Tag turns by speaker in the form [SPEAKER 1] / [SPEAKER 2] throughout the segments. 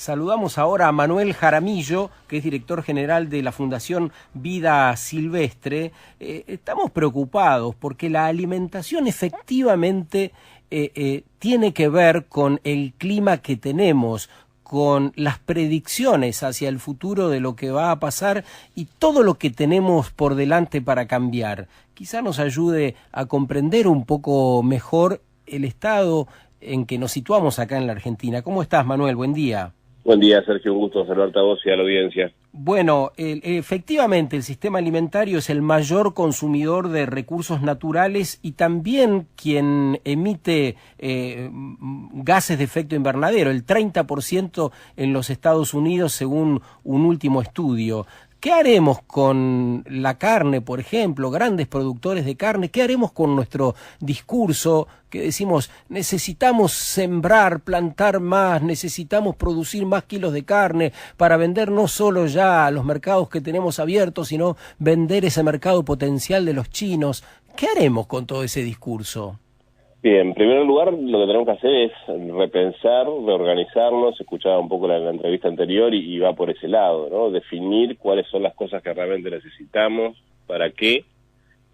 [SPEAKER 1] Saludamos ahora a Manuel Jaramillo, que es director general de la Fundación Vida Silvestre. Estamos preocupados porque la alimentación efectivamente tiene que ver con el clima que tenemos, con las predicciones hacia el futuro de lo que va a pasar y todo lo que tenemos por delante para cambiar. Quizá nos ayude a comprender un poco mejor el estado en que nos situamos acá en la Argentina. ¿Cómo estás, Manuel? Buen día.
[SPEAKER 2] Buen día, Sergio, un gusto saludarte a vos y a la audiencia.
[SPEAKER 1] Bueno, efectivamente el sistema alimentario es el mayor consumidor de recursos naturales y también quien emite gases de efecto invernadero, el 30% en los Estados Unidos según un último estudio. ¿Qué haremos con la carne, por ejemplo, grandes productores de carne? ¿Qué haremos con nuestro discurso que decimos necesitamos sembrar, plantar más, necesitamos producir más kilos de carne para vender no solo ya a los mercados que tenemos abiertos, sino vender ese mercado potencial de los chinos? ¿Qué haremos con todo ese discurso?
[SPEAKER 2] Bien, en primer lugar, lo que tenemos que hacer es repensar, reorganizarnos. Escuchaba un poco la entrevista anterior y va por ese lado, ¿no? Definir cuáles son las cosas que realmente necesitamos, para qué,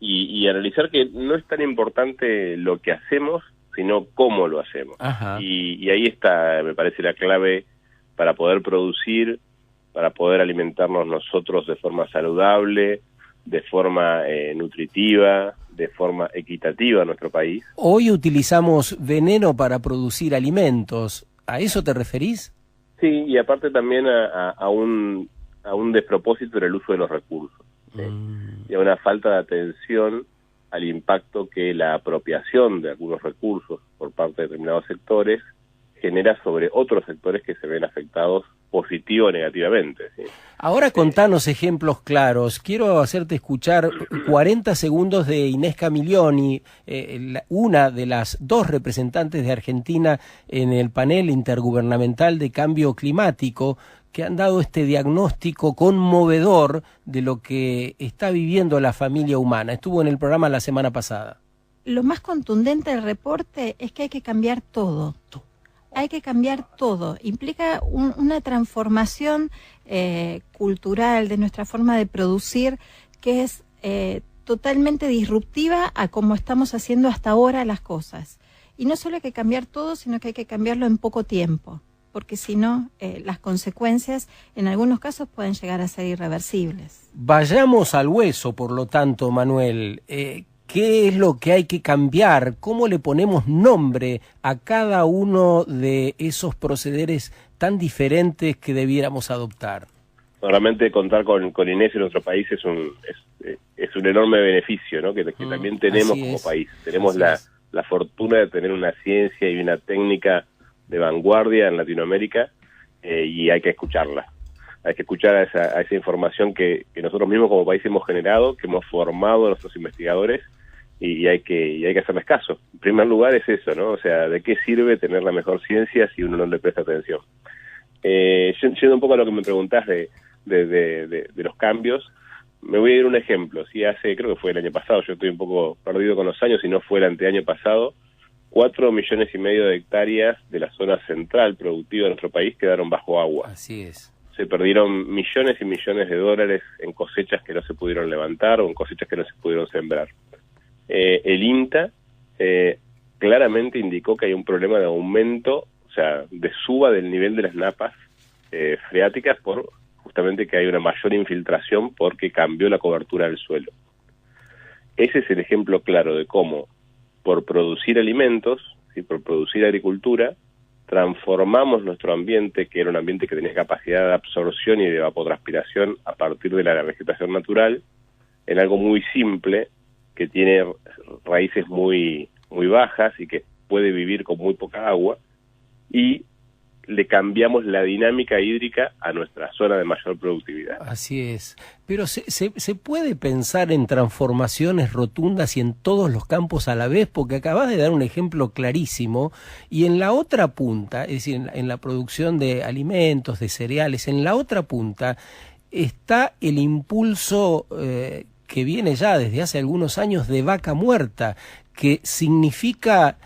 [SPEAKER 2] y analizar que no es tan importante lo que hacemos, sino cómo lo hacemos. Y ahí está, me parece, la clave para poder producir, para poder alimentarnos nosotros de forma saludable, de forma nutritiva, de forma equitativa en nuestro país.
[SPEAKER 1] Hoy utilizamos veneno para producir alimentos. ¿A eso te referís? Sí,
[SPEAKER 2] y aparte también a un despropósito en el uso de los recursos, ¿sí? Y a una falta de atención al impacto que la apropiación de algunos recursos por parte de determinados sectores genera sobre otros sectores que se ven afectados positivo o negativamente, ¿sí?
[SPEAKER 1] Ahora contanos ejemplos claros. Quiero hacerte escuchar 40 segundos de Inés Camiglioni, una de las dos representantes de Argentina en el panel intergubernamental de cambio climático, que han dado este diagnóstico conmovedor de lo que está viviendo la familia humana. Estuvo en el programa la semana pasada.
[SPEAKER 3] Lo más contundente del reporte es que hay que cambiar todo. Hay que cambiar todo. Implica una transformación cultural de nuestra forma de producir que es totalmente disruptiva a cómo estamos haciendo hasta ahora las cosas. Y no solo hay que cambiar todo, sino que hay que cambiarlo en poco tiempo, porque si no, las consecuencias en algunos casos pueden llegar a ser irreversibles.
[SPEAKER 1] Vayamos al hueso, por lo tanto, Manuel. ¿Qué es lo que hay que cambiar? ¿Cómo le ponemos nombre a cada uno de esos procederes tan diferentes que debiéramos adoptar?
[SPEAKER 2] Realmente contar con Inés en nuestro país es un enorme beneficio, ¿no? que también tenemos como país. Tenemos la fortuna de tener una ciencia y una técnica de vanguardia en Latinoamérica, y hay que escucharla. Hay que escuchar a esa información que nosotros mismos como país hemos generado, que hemos formado a nuestros investigadores, y hay que hacerles caso. En primer lugar es eso, ¿no? O sea, ¿de qué sirve tener la mejor ciencia si uno no le presta atención? Yendo un poco a lo que me preguntás de los cambios, me voy a ir un ejemplo. Sí, creo que fue el año pasado, yo estoy un poco perdido con los años, si no fue el anteaño pasado, 4,5 millones de hectáreas de la zona central productiva de nuestro país quedaron bajo agua.
[SPEAKER 1] Así es.
[SPEAKER 2] Se perdieron millones y millones de dólares en cosechas que no se pudieron levantar o en cosechas que no se pudieron sembrar. El INTA claramente indicó que hay un problema de aumento, o sea, de suba del nivel de las napas freáticas por justamente que hay una mayor infiltración porque cambió la cobertura del suelo. Ese es el ejemplo claro de cómo, por producir alimentos, ¿sí? Por producir agricultura, transformamos nuestro ambiente, que era un ambiente que tenía capacidad de absorción y de evapotranspiración a partir de la vegetación natural, en algo muy simple, que tiene raíces muy bajas y que puede vivir con muy poca agua, y le cambiamos la dinámica hídrica a nuestra zona de mayor productividad.
[SPEAKER 1] Así es. Pero ¿se puede pensar en transformaciones rotundas y en todos los campos a la vez? Porque acabas de dar un ejemplo clarísimo, y en la otra punta, es decir, en la producción de alimentos, de cereales, en la otra punta está el impulso que viene ya desde hace algunos años de vaca muerta, que significa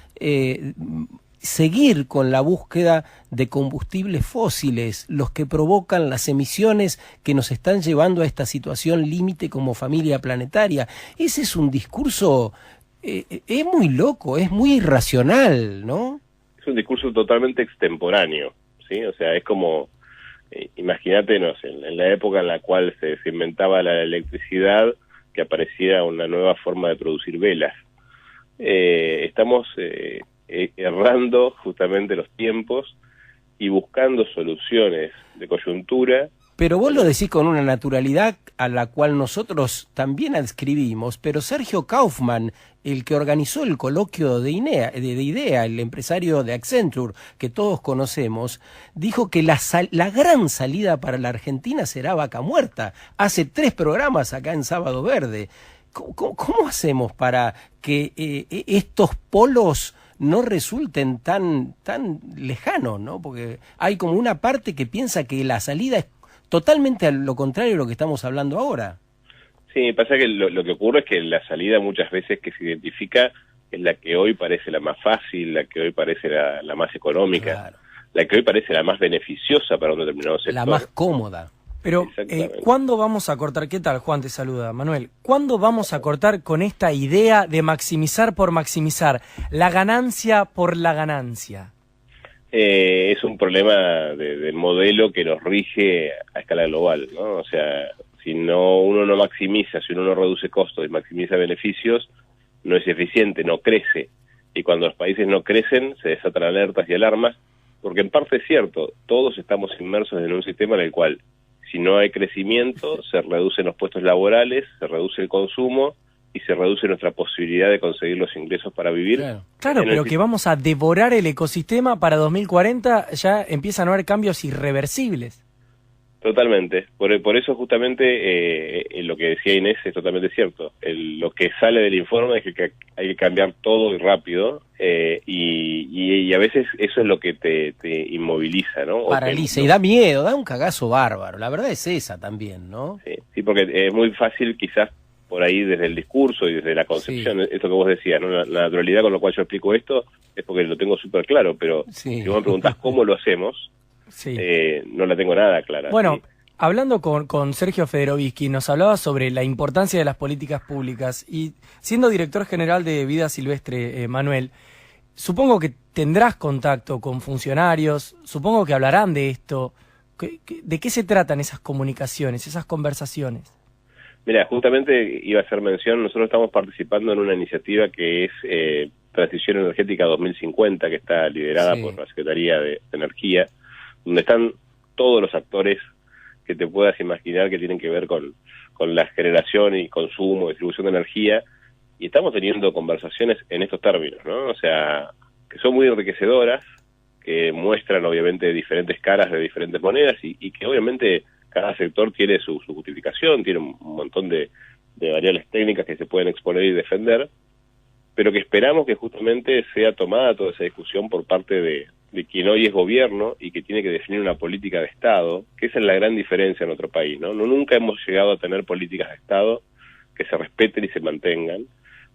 [SPEAKER 1] seguir con la búsqueda de combustibles fósiles, los que provocan las emisiones que nos están llevando a esta situación límite como familia planetaria. Ese es un discurso, es muy loco, es muy irracional, ¿no? Es
[SPEAKER 2] un discurso totalmente extemporáneo, ¿sí? O sea, es como, imagínate, no sé, en la época en la cual se inventaba la electricidad, que aparecía una nueva forma de producir velas. Estamos errando justamente los tiempos y buscando soluciones de coyuntura.
[SPEAKER 1] Pero vos lo decís con una naturalidad a la cual nosotros también adscribimos, pero Sergio Kaufman, el que organizó el coloquio de IDEA, el empresario de Accenture, que todos conocemos, dijo que la gran salida para la Argentina será Vaca Muerta. Hace 3 programas acá en Sábado Verde. ¿Cómo hacemos para que estos polos no resulten tan lejanos, ¿no? Porque hay como una parte que piensa que la salida es totalmente a lo contrario de lo que estamos hablando ahora.
[SPEAKER 2] Sí, pasa que lo que ocurre es que la salida muchas veces que se identifica es la que hoy parece la más fácil, la que hoy parece la más económica, claro, la que hoy parece la más beneficiosa para un determinado sector.
[SPEAKER 1] La más cómoda.
[SPEAKER 4] Pero, ¿cuándo vamos a cortar? ¿Qué tal, Juan? Te saluda, Manuel. ¿Cuándo vamos a cortar con esta idea de maximizar por maximizar, la ganancia por la ganancia?
[SPEAKER 2] Es un problema de modelo que nos rige a escala global, ¿no? O sea, si uno no maximiza, si uno no reduce costos y maximiza beneficios, no es eficiente, no crece. Y cuando los países no crecen, se desatan alertas y alarmas, porque en parte es cierto, todos estamos inmersos en un sistema en el cual, si no hay crecimiento, se reducen los puestos laborales, se reduce el consumo y se reduce nuestra posibilidad de conseguir los ingresos para vivir.
[SPEAKER 4] Claro, pero que vamos a devorar el ecosistema para 2040, ya empiezan a haber cambios irreversibles.
[SPEAKER 2] Totalmente. Por eso justamente lo que decía Inés es totalmente cierto. Lo que sale del informe es que hay que cambiar todo y rápido, y a veces eso es lo que te inmoviliza, ¿no?
[SPEAKER 1] Paraliza y da miedo, da un cagazo bárbaro. La verdad es esa también, ¿no?
[SPEAKER 2] Sí, porque es muy fácil quizás por ahí desde el discurso y desde la concepción, sí, esto que vos decías, ¿no? La naturalidad con lo cual yo explico esto es porque lo tengo súper claro, pero sí, si vos me preguntás cómo lo hacemos, sí, no la tengo nada clara.
[SPEAKER 4] Bueno,
[SPEAKER 2] ¿sí?
[SPEAKER 4] Hablando con Sergio Federovisky, nos hablaba sobre la importancia de las políticas públicas y siendo director general de Vida Silvestre, Manuel, supongo que tendrás contacto con funcionarios, supongo que hablarán de esto. ¿De qué se tratan esas comunicaciones, esas conversaciones?
[SPEAKER 2] Mira, justamente iba a hacer mención, nosotros estamos participando en una iniciativa que es Transición Energética 2050, que está liderada por la Secretaría de Energía, donde están todos los actores que te puedas imaginar que tienen que ver con la generación y consumo, distribución de energía, y estamos teniendo conversaciones en estos términos, ¿no? O sea, que son muy enriquecedoras, que muestran obviamente diferentes caras de diferentes monedas y que obviamente cada sector tiene su justificación, tiene un montón de variables técnicas que se pueden exponer y defender, pero que esperamos que justamente sea tomada toda esa discusión por parte de quien hoy es gobierno y que tiene que definir una política de Estado, que esa es la gran diferencia en nuestro país, ¿no? Nunca hemos llegado a tener políticas de Estado que se respeten y se mantengan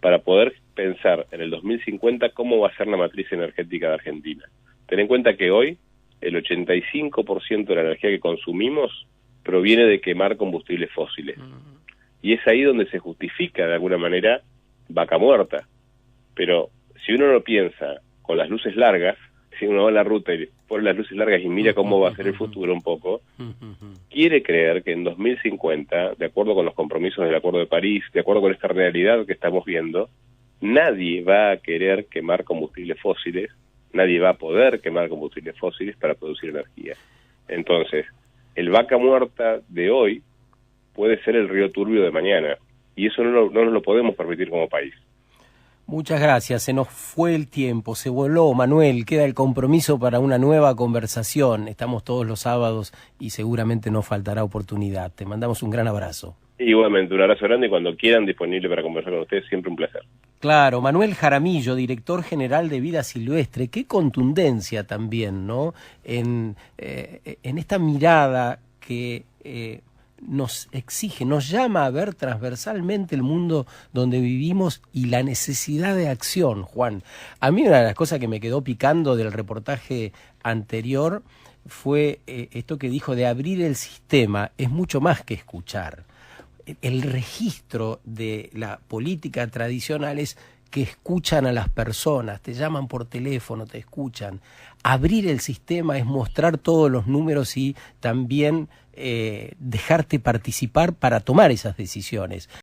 [SPEAKER 2] para poder pensar en el 2050 cómo va a ser la matriz energética de Argentina. Ten en cuenta que hoy el 85% de la energía que consumimos proviene de quemar combustibles fósiles. Y es ahí donde se justifica de alguna manera Vaca Muerta. Pero si uno no piensa con las luces largas, si uno va a la ruta y pone las luces largas y mira cómo va a ser el futuro un poco, quiere creer que en 2050, de acuerdo con los compromisos del Acuerdo de París, de acuerdo con esta realidad que estamos viendo, nadie va a querer quemar combustibles fósiles, nadie va a poder quemar combustibles fósiles para producir energía. Entonces, el Vaca Muerta de hoy puede ser el río turbio de mañana, y eso no nos lo podemos permitir como país.
[SPEAKER 1] Muchas gracias, se nos fue el tiempo, se voló, Manuel, queda el compromiso para una nueva conversación. Estamos todos los sábados y seguramente nos faltará oportunidad. Te mandamos un gran abrazo.
[SPEAKER 2] Igualmente, un abrazo grande y cuando quieran disponible para conversar con ustedes, siempre un placer.
[SPEAKER 1] Claro, Manuel Jaramillo, director general de Vida Silvestre, qué contundencia también, ¿no? En esta mirada que nos exige, nos llama a ver transversalmente el mundo donde vivimos y la necesidad de acción, Juan. A mí una de las cosas que me quedó picando del reportaje anterior fue esto que dijo de abrir el sistema, es mucho más que escuchar. El registro de la política tradicional es que escuchan a las personas, te llaman por teléfono, te escuchan. Abrir el sistema es mostrar todos los números y también dejarte participar para tomar esas decisiones.